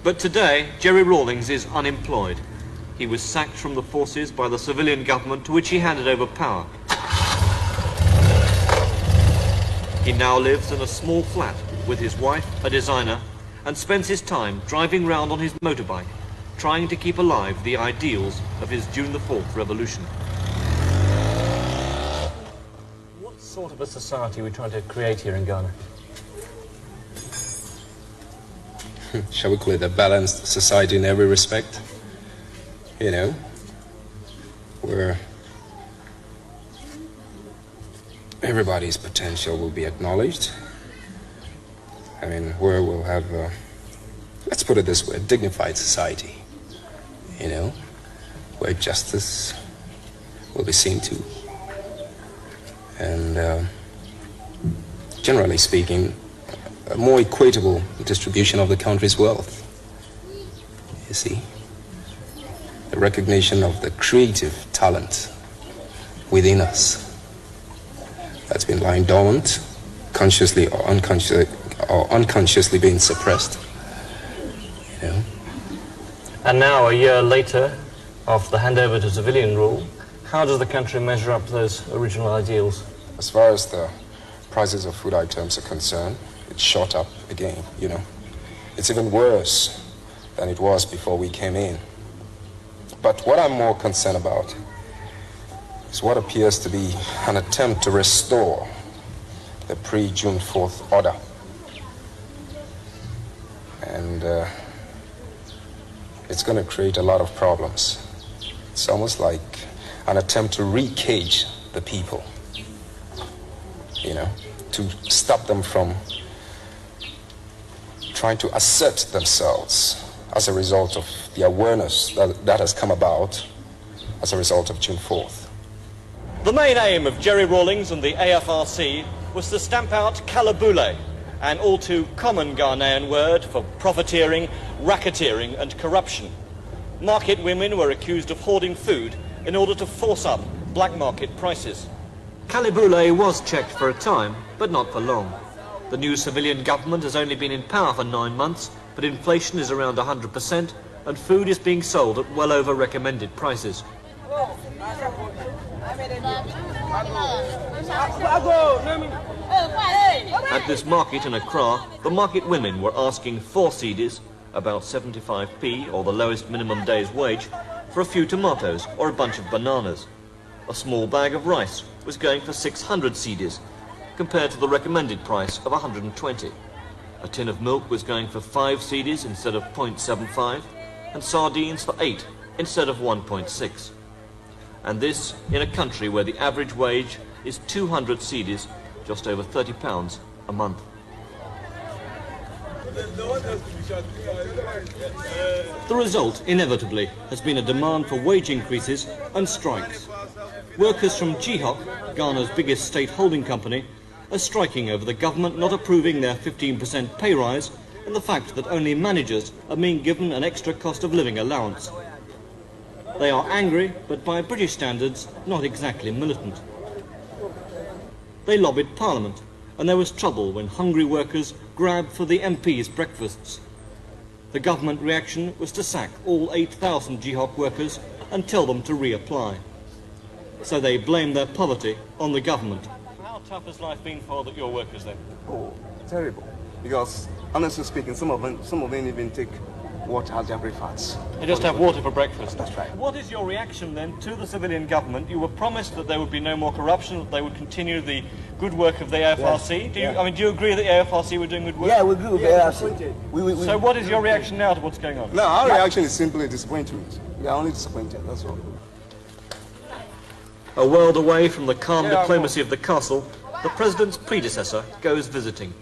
But today, Jerry Rawlings is unemployed. He was sacked from the forces by the civilian government to which he handed over power. He now lives in a small flat with his wife, a designer, and spends his time driving round on his motorbike, trying to keep alive the ideals of his June the 4th revolution. What sort of a society are we trying to create here in Ghana? Shall we call it a balanced society in every respect? You know, where everybody's potential will be acknowledged. I mean, where we'll have, let's put it this way, a dignified society. You know, where justice will be seen to. And generally speaking, a more equitable distribution of the country's wealth. You see, the recognition of the creative talent within us that's been lying dormant, consciously or unconsciously being suppressed. You know. And now, a year later, after the handover to civilian rule, how does the country measure up to those original ideals? As far as the prices of food items are concerned, it's shot up again, you know. It's even worse than it was before we came in. But what I'm more concerned about is what appears to be an attempt to restore the pre-June 4th order. And it's going to create a lot of problems. It's almost like an attempt to re-cage the people, you know, to stop them from trying to assert themselves as a result of the awareness that has come about as a result of June 4th. The main aim of Jerry Rawlings and the AFRC was to stamp out kalabule, an all too common Ghanaian word for profiteering, racketeering and corruption. Market women were accused of hoarding food in order to force up black market prices. Kalabule was checked for a time, but not for long. The new civilian government has only been in power for 9 months, but inflation is around 100% and food is being sold at well over recommended prices. At this market in Accra, the market women were asking 4 cedis, about 75p or the lowest minimum day's wage, for a few tomatoes or a bunch of bananas. A small bag of rice was going for 600 cedis, compared to the recommended price of 120. A tin of milk was going for 5 cedis instead of 0.75, and sardines for 8 instead of 1.6. And this in a country where the average wage is 200 cedis, just over £30 a month. The result, inevitably, has been a demand for wage increases and strikes. Workers from GHOC, Ghana's biggest state holding company, are striking over the government not approving their 15% pay rise and the fact that only managers are being given an extra cost of living allowance. They are angry, but by British standards, not exactly militant. They lobbied Parliament, and there was trouble when hungry workers grabbed for the MPs' breakfasts. The government reaction was to sack all 8,000 GHOC workers and tell them to reapply. So they blamed their poverty on the government. How tough has life been for your workers then? Oh, terrible. Because honestly speaking, some of them even take water as their breakfast. They just have water for breakfast. That's right. What is your reaction then to the civilian government? You were promised that there would be no more corruption, that they would continue the good work of the AFRC. Yeah. Do you agree that the AFRC were doing good work? Yeah, we agree with the AFRC. So what is your reaction now to what's going on? No, our reaction is simply disappointment. We are only disappointed, that's all. A world away from the calm diplomacy of the castle, the president's predecessor goes visiting.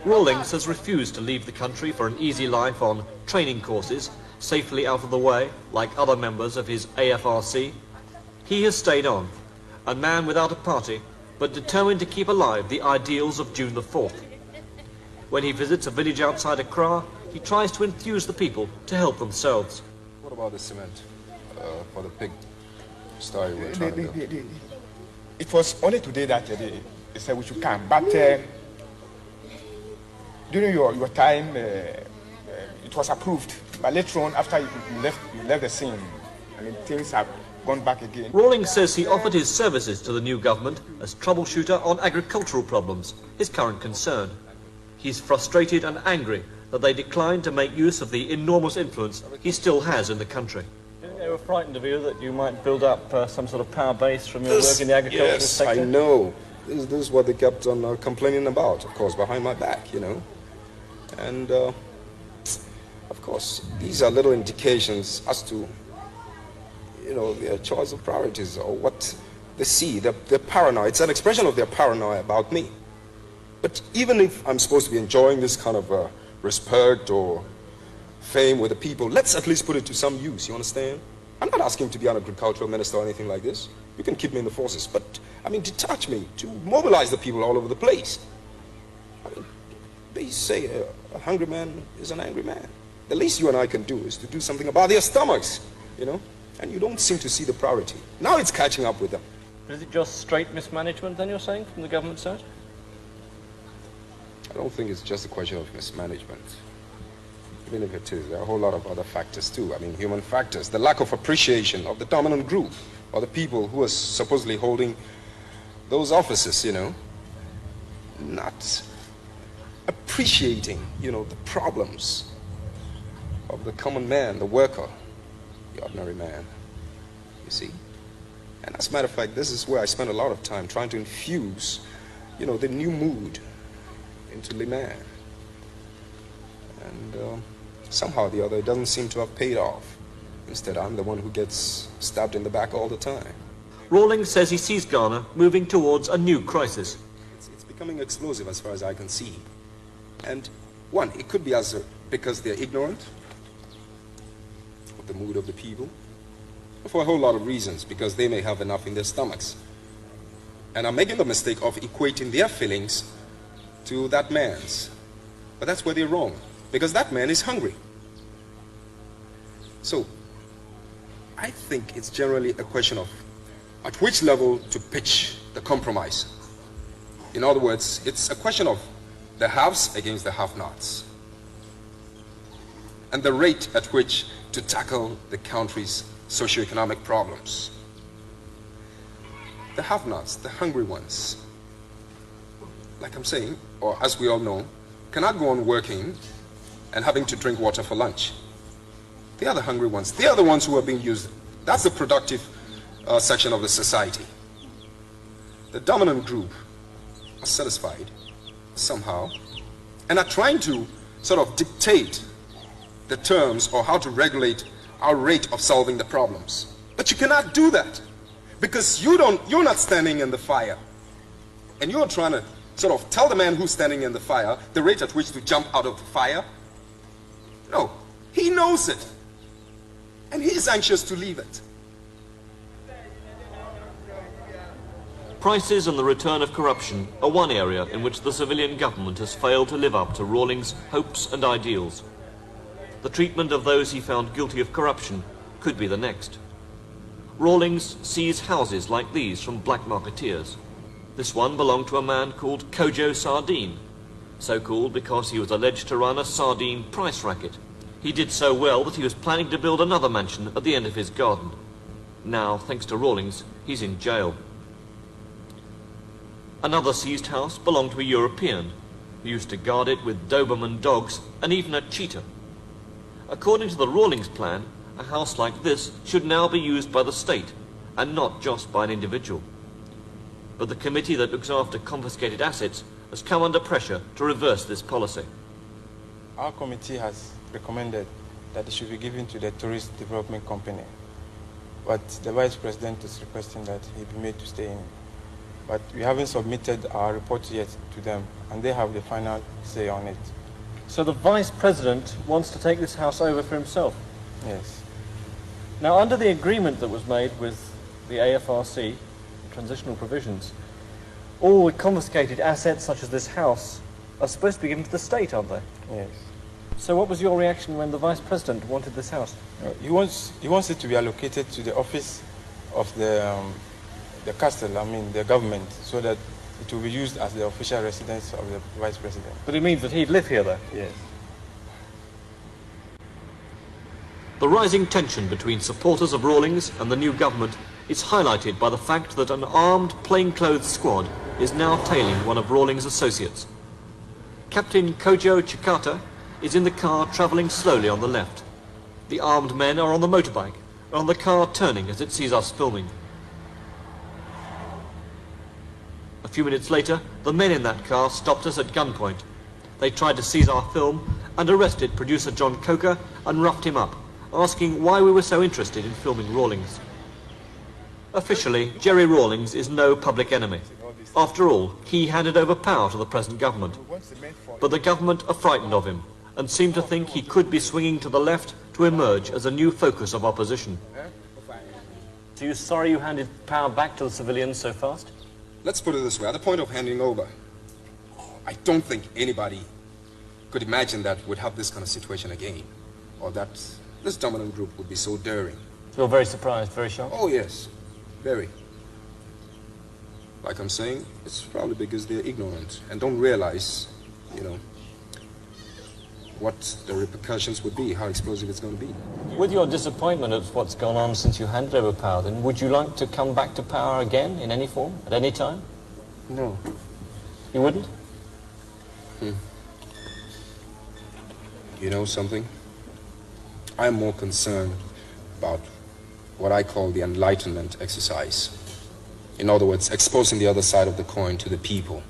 Rawlings has refused to leave the country for an easy life on training courses, safely out of the way, like other members of his AFRC. He has stayed on, a man without a party, but determined to keep alive the ideals of June the 4th. When he visits a village outside Accra, he tries to enthuse the people to help themselves. What about the cement for the pig story we're trying to do? It was only today that they said we should come, but during your time, it was approved. But later on, after you left the scene, I mean, things have gone back again. Rawlings says he offered his services to the new government as troubleshooter on agricultural problems, his current concern. He's frustrated and angry that they declined to make use of the enormous influence he still has in the country. They were frightened of you that you might build up some sort of power base from your work in the agricultural sector? Yes, I know. This is what they kept on complaining about, of course, behind my back, you know. And, of course, these are little indications as to, you know, their choice of priorities or what they see. They're paranoid. It's an expression of their paranoia about me. But even if I'm supposed to be enjoying this kind of respect or fame with the people, let's at least put it to some use, you understand? I'm not asking to be an agricultural minister or anything like this. You can keep me in the forces, but, I mean, detach me to mobilize the people all over the place. I mean, they say a hungry man is an angry man. The least you and I can do is to do something about their stomachs, you know? And you don't seem to see the priority. Now it's catching up with them. Is it just straight mismanagement, then, you're saying, from the government side? I don't think it's just a question of mismanagement. Even if it is, there are a whole lot of other factors too. I mean, human factors. The lack of appreciation of the dominant group or the people who are supposedly holding those offices, you know. Not appreciating, you know, the problems of the common man, the worker, the ordinary man, you see. And as a matter of fact, this is where I spent a lot of time trying to infuse, you know, the new mood into the man. And somehow or the other, it doesn't seem to have paid off. Instead, I'm the one who gets stabbed in the back all the time. Rawlings says he sees Ghana moving towards a new crisis. It's becoming explosive as far as I can see. And one, it could be because they're ignorant of the mood of the people, for a whole lot of reasons, because they may have enough in their stomachs. And I'm making the mistake of equating their feelings to that man's. But that's where they're wrong, because that man is hungry. So, I think it's generally a question of at which level to pitch the compromise. In other words, it's a question of the haves against the have-nots, and the rate at which to tackle the country's socioeconomic problems. The have-nots, the hungry ones, like I'm saying, or as we all know, cannot go on working and having to drink water for lunch. They are the hungry ones. They are the ones who are being used. That's the productive section of the society. The dominant group are satisfied somehow and are trying to sort of dictate the terms or how to regulate our rate of solving the problems. But you cannot do that because you're not standing in the fire, and you're trying to sort of tell the man who's standing in the fire the rate at which to jump out of the fire. No, he knows it, and he's anxious to leave it. Prices and the return of corruption are one area in which the civilian government has failed to live up to Rawlings' hopes and ideals. The treatment of those he found guilty of corruption could be the next. Rawlings seized houses like these from black marketeers. This one belonged to a man called Kojo Sardine, so called because he was alleged to run a sardine price racket. He did so well that he was planning to build another mansion at the end of his garden. Now, thanks to Rawlings, he's in jail. Another seized house belonged to a European, who used to guard it with Doberman dogs and even a cheetah. According to the Rawlings plan, a house like this should now be used by the state, and not just by an individual. But the committee that looks after confiscated assets has come under pressure to reverse this policy. Our committee has recommended that it should be given to the Tourist Development Company, but the Vice President is requesting that he be made to stay in. But we haven't submitted our report yet to them, and they have the final say on it. So the Vice President wants to take this house over for himself? Yes. Now, under the agreement that was made with the AFRC, transitional provisions, all the confiscated assets, such as this house, are supposed to be given to the state, aren't they? Yes. So what was your reaction when the Vice President wanted this house? He wants it to be allocated to the office of the castle, I mean the government, so that it will be used as the official residence of the Vice President. But it means that he'd live here, though? Yes. The rising tension between supporters of Rawlings and the new government is highlighted by the fact that an armed plainclothes squad is now tailing one of Rawlings' associates. Captain Kojo Chikata is in the car travelling slowly on the left. The armed men are on the motorbike, and the car turning as it sees us filming. A few minutes later, the men in that car stopped us at gunpoint. They tried to seize our film and arrested producer John Coker and roughed him up, asking why we were so interested in filming Rawlings. Officially, Jerry Rawlings is no public enemy. After all, he handed over power to the present government. But the government are frightened of him and seem to think he could be swinging to the left to emerge as a new focus of opposition. So you're sorry you handed power back to the civilians so fast? Let's put it this way, at the point of handing over, I don't think anybody could imagine that we'd have this kind of situation again, or that this dominant group would be so daring. You're very surprised, very shocked? Oh yes, very. Like I'm saying, it's probably because they're ignorant and don't realize, you know, what the repercussions would be, how explosive it's going to be. With your disappointment at what's gone on since you handed over power, then would you like to come back to power again in any form, at any time? No. You wouldn't? You know something? I'm more concerned about what I call the enlightenment exercise. In other words, exposing the other side of the coin to the people.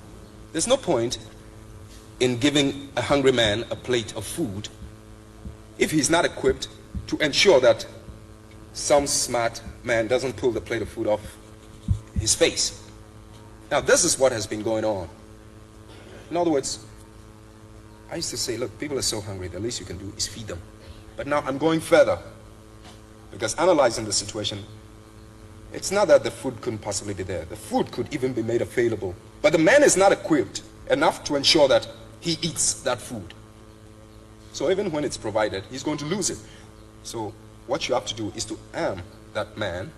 There's no point in giving a hungry man a plate of food if he's not equipped to ensure that some smart man doesn't pull the plate of food off his face. Now, this is what has been going on. In other words, I used to say, look, people are so hungry, the least you can do is feed them. But now I'm going further, because analyzing the situation, it's not that the food couldn't possibly be there. The food could even be made available. But the man is not equipped enough to ensure that he eats that food. So even when it's provided, he's going to lose it. So what you have to do is to arm that man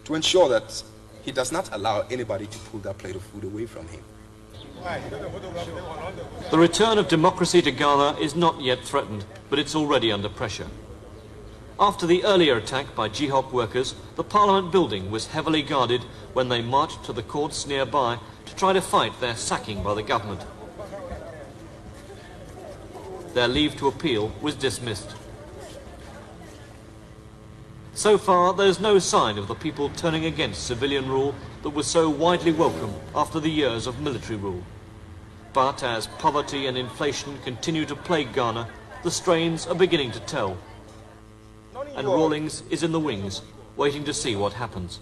to ensure that he does not allow anybody to pull that plate of food away from him. The return of democracy to Ghana is not yet threatened, but it's already under pressure. After the earlier attack by Jihok workers, the Parliament building was heavily guarded when they marched to the courts nearby to try to fight their sacking by the government. Their leave to appeal was dismissed. So far, there's no sign of the people turning against civilian rule that was so widely welcome after the years of military rule. But as poverty and inflation continue to plague Ghana, the strains are beginning to tell. And Rawlings is in the wings, waiting to see what happens.